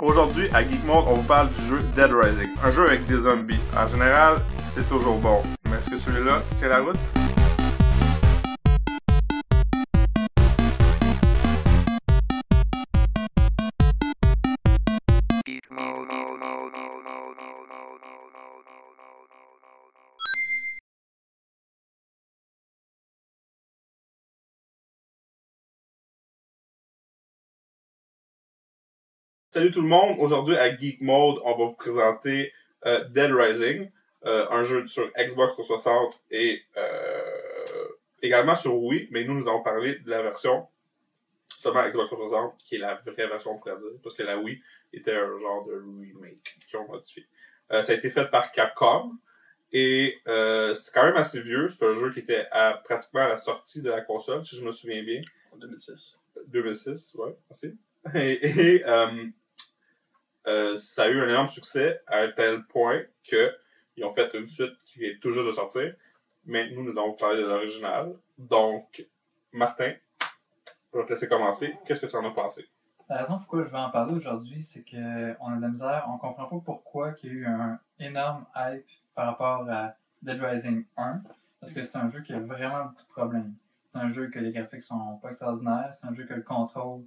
Aujourd'hui, à Geek Mode, on vous parle du jeu Dead Rising, un jeu avec des zombies. En général, c'est toujours bon, mais est-ce que celui-là tient la route? Salut tout le monde, aujourd'hui à Geek Mode, on va vous présenter Dead Rising, un jeu sur Xbox 360 et également sur Wii, mais nous allons parler de la version seulement Xbox 360, qui est la vraie version, on pourrait dire, parce que la Wii était un genre de remake qu'ils ont modifié. Ça a été fait par Capcom, et c'est quand même assez vieux, c'est un jeu qui était pratiquement à la sortie de la console, si je me souviens bien. En 2006. 2006, ouais, aussi. Ça a eu un énorme succès à un tel point qu'ils ont fait une suite qui vient tout juste de sortir. Mais nous allons parler de l'original. Donc, Martin, je vais te laisser commencer. Qu'est-ce que tu en as pensé? La raison pourquoi je vais en parler aujourd'hui, c'est qu'on a de la misère, on comprend pas pourquoi il y a eu un énorme hype par rapport à Dead Rising 1, parce que c'est un jeu qui a vraiment beaucoup de problèmes. C'est un jeu que les graphiques sont pas extraordinaires, c'est un jeu que le contrôle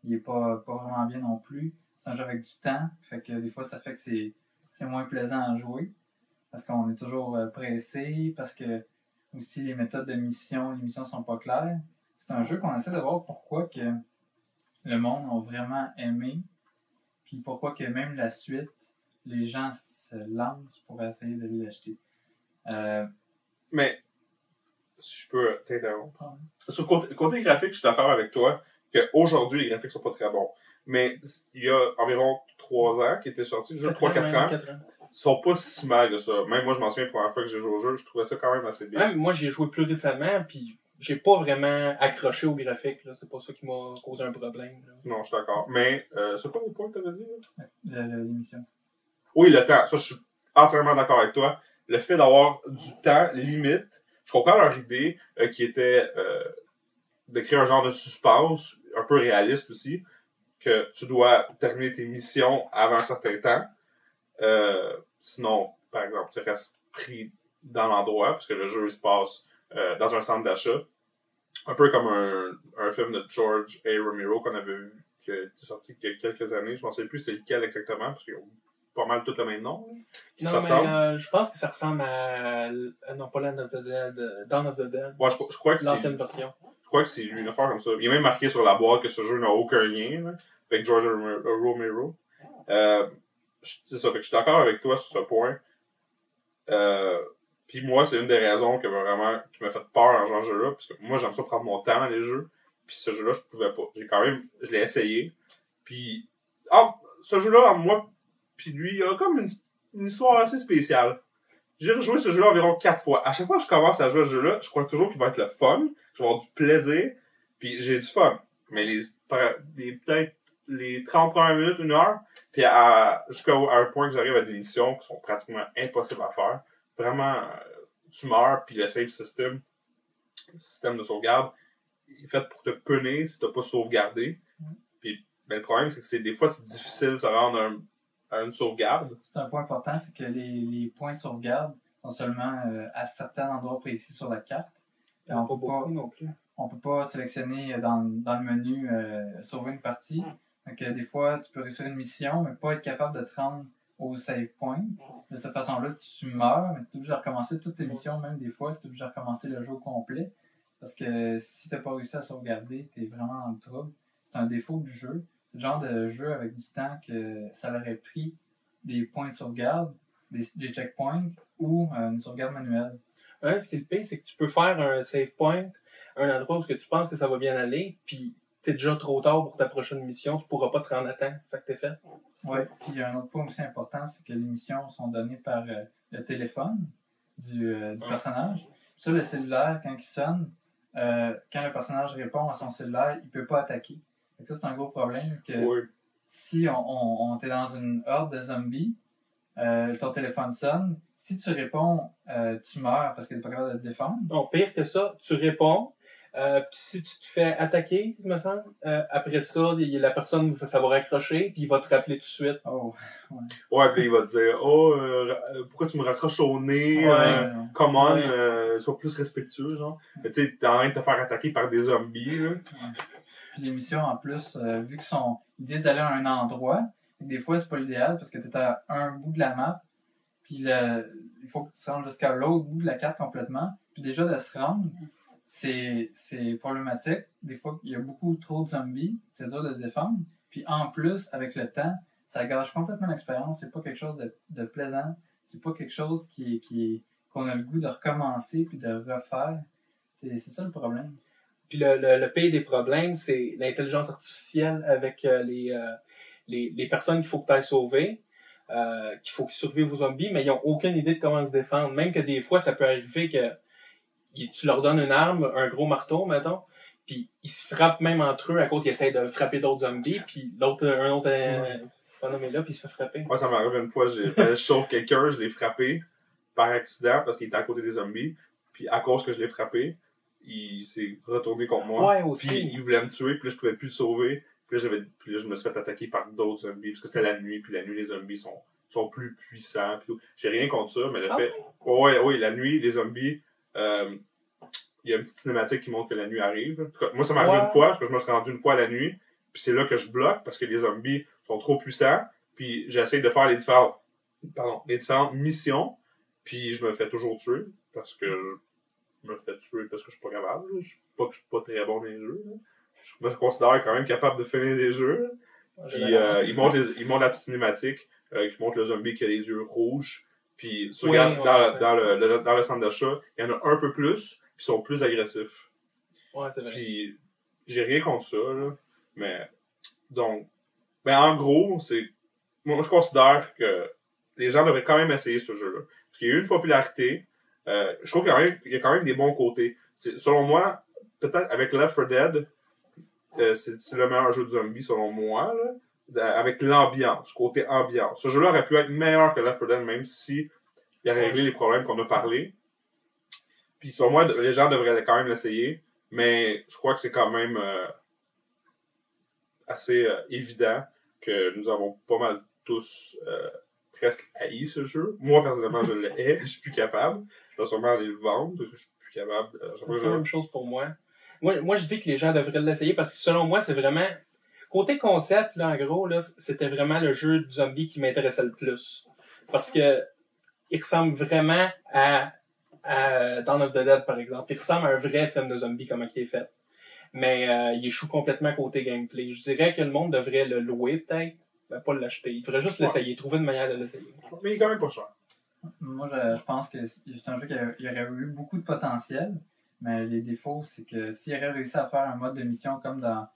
il est pas vraiment bien non plus. C'est un jeu avec du temps, fait que des fois ça fait que c'est moins plaisant à jouer, parce qu'on est toujours pressé, parce que aussi les méthodes de mission, les missions sont pas claires. C'est un jeu qu'on essaie de voir pourquoi que le monde a vraiment aimé, puis pourquoi que même la suite, les gens se lancent pour essayer de l'acheter. Mais, si je peux t'interrompre. Sur le côté graphique, je suis d'accord avec toi qu'aujourd'hui, les graphiques sont pas très bons. Mais il y a environ 3 ans qui était sorti, le jeu 3-4 ans, ils sont pas si mal que ça. Même moi, je m'en souviens, la première fois que j'ai joué au jeu, je trouvais ça quand même assez bien. Même moi, j'ai joué plus récemment, puis j'ai pas vraiment accroché au graphique. Là. C'est pas ça qui m'a causé un problème. Là. Non, je suis d'accord. Mais, c'est pas le point que t'avais dit, là? L'émission. Oui, le temps. Ça, je suis entièrement d'accord avec toi. Le fait d'avoir du temps limite, je comprends leur idée qui était de créer un genre de suspense, un peu réaliste aussi, que tu dois terminer tes missions avant un certain temps. Sinon, par exemple, tu restes pris dans l'endroit, parce que le jeu il se passe dans un centre d'achat. Un peu comme un film de George A. Romero qu'on avait vu, qui est sorti il y a quelques années. Je ne sais plus c'est lequel exactement, parce qu'ils ont pas mal tout le même nom. Non, mais je pense que ça ressemble à... Non, pas Land of the Dead. Dawn of the Dead. Ouais, je crois que l'ancienne version. Je crois que c'est une affaire comme ça. Il est même marqué sur la boîte que ce jeu n'a aucun lien là, avec George Romero. C'est ça, fait que je suis d'accord avec toi sur ce point. Puis moi, c'est une des raisons qui m'a fait peur en jouant ce jeu-là, parce que moi, j'aime ça prendre mon temps dans les jeux, puis ce jeu-là, je pouvais pas. Je l'ai essayé, puis ce jeu-là, moi, puis lui, il a comme une histoire assez spéciale. J'ai rejoué ce jeu-là environ 4 fois. À chaque fois que je commence à jouer à ce jeu-là, je crois toujours qu'il va être le fun, je vais avoir du plaisir, puis j'ai du fun. Mais peut-être les 30 premières minutes, 1 heure, puis jusqu'à un point que j'arrive à des missions qui sont pratiquement impossibles à faire. Vraiment, tu meurs, puis le save system, le système de sauvegarde, il est fait pour te punir si t'as pas sauvegardé. Puis le problème, c'est que des fois, c'est difficile de se rendre à une sauvegarde. C'est un point important, c'est que les points de sauvegarde sont seulement à certains endroits précis sur la carte. Et on peut pas sélectionner dans le menu sauver une partie. Donc des fois, tu peux réussir une mission, mais pas être capable de te rendre au save point. De cette façon-là, tu meurs, mais tu es obligé de recommencer toutes tes missions, même des fois, tu es obligé de recommencer le jeu au complet. Parce que si tu n'as pas réussi à sauvegarder, tu es vraiment dans le trouble. C'est un défaut du jeu. C'est le genre de jeu avec du temps que ça aurait pris des points de sauvegarde, des checkpoints ou une sauvegarde manuelle. Ce qui est le pire, c'est que tu peux faire un save point, un endroit où tu penses que ça va bien aller, puis t'es déjà trop tard pour ta prochaine mission, tu pourras pas te rendre à temps. Fait que t'es fait. Oui, puis il y a un autre point aussi important, c'est que les missions sont données par le téléphone du personnage. Puis ça, le cellulaire, quand il sonne, quand le personnage répond à son cellulaire, il peut pas attaquer. Fait que ça, c'est un gros problème que si on t'es dans une horde de zombies, ton téléphone sonne, si tu réponds, tu meurs parce que t'es pas capable de te défendre. Non, pire que ça, tu réponds, Puis si tu te fais attaquer, il me semble, après ça, la personne, ça va raccrocher, puis il va te rappeler tout de suite. Oh, Ouais, puis il va te dire, pourquoi tu me raccroches au nez? Come on, sois plus respectueux, genre. Mais tu sais, t'es en train de te faire attaquer par des zombies, là. Puis l'émission, en plus, vu ils disent d'aller à un endroit, des fois, c'est pas l'idéal parce que t'es à un bout de la map, puis il faut que tu te rendes jusqu'à l'autre bout de la carte complètement. Puis déjà, de se rendre, c'est problématique. Des fois, il y a beaucoup trop de zombies, c'est dur de se défendre. Puis en plus, avec le temps, ça gâche complètement l'expérience. C'est pas quelque chose de plaisant. C'est pas quelque chose qu'on a le goût de recommencer puis de refaire. C'est ça le problème. Puis le pire des problèmes, c'est l'intelligence artificielle avec les personnes qu'il faut que tu ailles sauver, qu'il faut qu'ils survivent aux zombies, mais ils n'ont aucune idée de comment se défendre. Même que des fois, ça peut arriver que tu leur donnes une arme, un gros marteau, mettons, puis ils se frappent même entre eux à cause qu'ils essayent de frapper d'autres zombies, puis un autre bonhomme est là, puis il se fait frapper. Moi, ça m'arrive une fois, je sauve quelqu'un, je l'ai frappé par accident parce qu'il était à côté des zombies, puis à cause que je l'ai frappé, il s'est retourné contre moi. Ouais, aussi. Puis il voulait me tuer, puis là, je pouvais plus le sauver. Puis là, je me suis fait attaquer par d'autres zombies, parce que c'était la nuit, puis la nuit, les zombies sont plus puissants. Puis j'ai rien contre ça, mais le fait... Ouais, la nuit, les zombies... il y a une petite cinématique qui montre que la nuit arrive. En tout cas, moi, ça m'est arrivé une fois, parce que je me suis rendu une fois la nuit, puis c'est là que je bloque, parce que les zombies sont trop puissants, puis j'essaie de faire les différentes missions, puis je me fais toujours tuer, parce que je me fais tuer parce que je suis pas capable. Je suis pas très bon dans les jeux. Là. Je me considère quand même capable de finir les jeux. Puis ils montrent la petite cinématique qui montre le zombie qui a les yeux rouges. Puis dans le centre d'achat, il y en a un peu plus, puis ils sont plus agressifs. Ouais, c'est vrai. Puis j'ai rien contre ça, là. Mais donc, en gros, moi je considère que les gens devraient quand même essayer ce jeu-là. Parce qu'il y a eu une popularité. Je trouve qu'il y a quand même des bons côtés. Selon moi, peut-être avec Left 4 Dead, c'est le meilleur jeu de zombies selon moi, là, avec l'ambiance, côté ambiance. Ce jeu-là aurait pu être meilleur que Left 4 Dead, même si il a réglé les problèmes qu'on a parlé. Puis selon moi, les gens devraient quand même l'essayer, mais je crois que c'est quand même assez évident que nous avons pas mal tous presque haï ce jeu. Moi, personnellement, je le hais, je suis plus capable. Je vais sûrement aller le vendre, parce que je suis plus capable. C'est la même chose pour moi. Moi, je dis que les gens devraient l'essayer parce que selon moi, c'est vraiment... Côté concept, là, en gros, là, c'était vraiment le jeu de zombie qui m'intéressait le plus. Parce que il ressemble vraiment à Dawn of the Dead, par exemple. Il ressemble à un vrai film de zombie, comment il est fait. Mais il échoue complètement côté gameplay. Je dirais que le monde devrait le louer, peut-être. Ben, pas l'acheter. Il faudrait juste l'essayer, trouver une manière de l'essayer. Mais il est quand même pas cher. Moi, je pense que c'est un jeu qui aurait eu beaucoup de potentiel, mais les défauts, c'est que s'il aurait réussi à faire un mode de mission comme dans...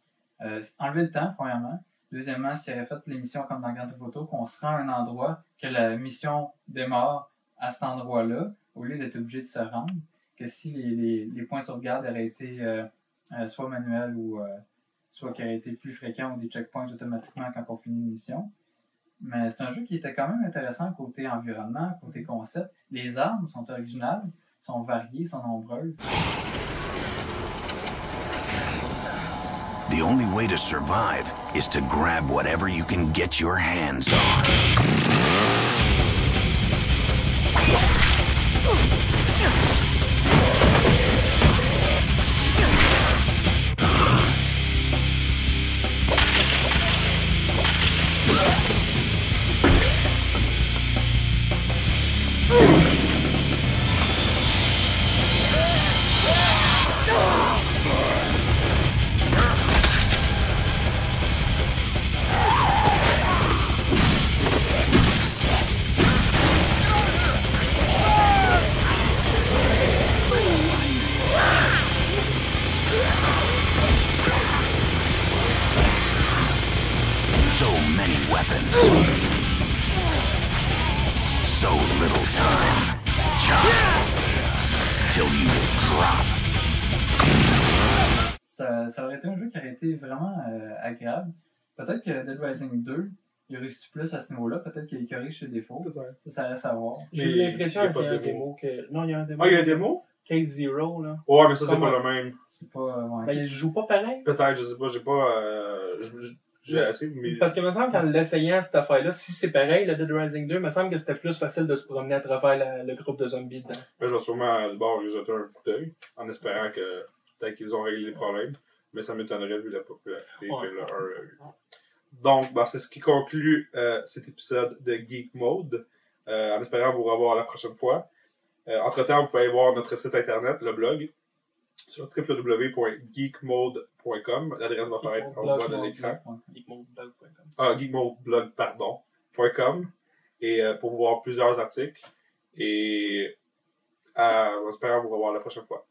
enlever le temps, premièrement. Deuxièmement, s'il aurait fait l'émission comme dans Grand Theft Auto, qu'on se rend à un endroit, que la mission démarre à cet endroit-là, au lieu d'être obligé de se rendre, que si les points de sauvegarde auraient été soit manuels ou soit qui auraient été plus fréquents ou des checkpoints automatiquement quand on finit une mission. Mais c'est un jeu qui était quand même intéressant côté environnement, côté concept. Les armes sont originales, sont variées, sont nombreuses. The only way to survive is to grab whatever you can get your hands on. So many weapons. So little time. Chop. Till you drop. Ça aurait été un jeu qui aurait été vraiment agréable. Peut-être que Dead Rising 2, il réussit plus à ce niveau-là. Peut-être qu'il corrige ses défauts. Ça reste à voir. J'ai eu l'impression qu'il y a un démo que... Non, il y a un démo. Ah, il y a un démo? Case Zero, là. Ouais, mais ça, c'est Comme pas un- le même. C'est pas. Ouais. Ben, il joue pas pareil. Peut-être, je sais pas, j'ai pas. J'ai assez, mais. Parce que il me semble qu'en l'essayant, cette affaire-là, si c'est pareil, le Dead Rising 2, il me semble que c'était plus facile de se promener à travers le groupe de zombies dedans. Là, je vais sûrement le bord et jeter un coup d'œil, en espérant que peut-être qu'ils ont réglé les problèmes. Mais ça m'étonnerait vu la popularité Ouais. que le 1 a eu. Donc, ben, c'est ce qui conclut cet épisode de Geek Mode. En espérant vous revoir la prochaine fois. Entre-temps, vous pouvez aller voir notre site internet, le blog, sur www.geekmode.com. L'adresse va apparaître en bas de l'écran. Geekmodeblog, pardon, .com. Et pour voir plusieurs articles. Et en espérant vous revoir la prochaine fois.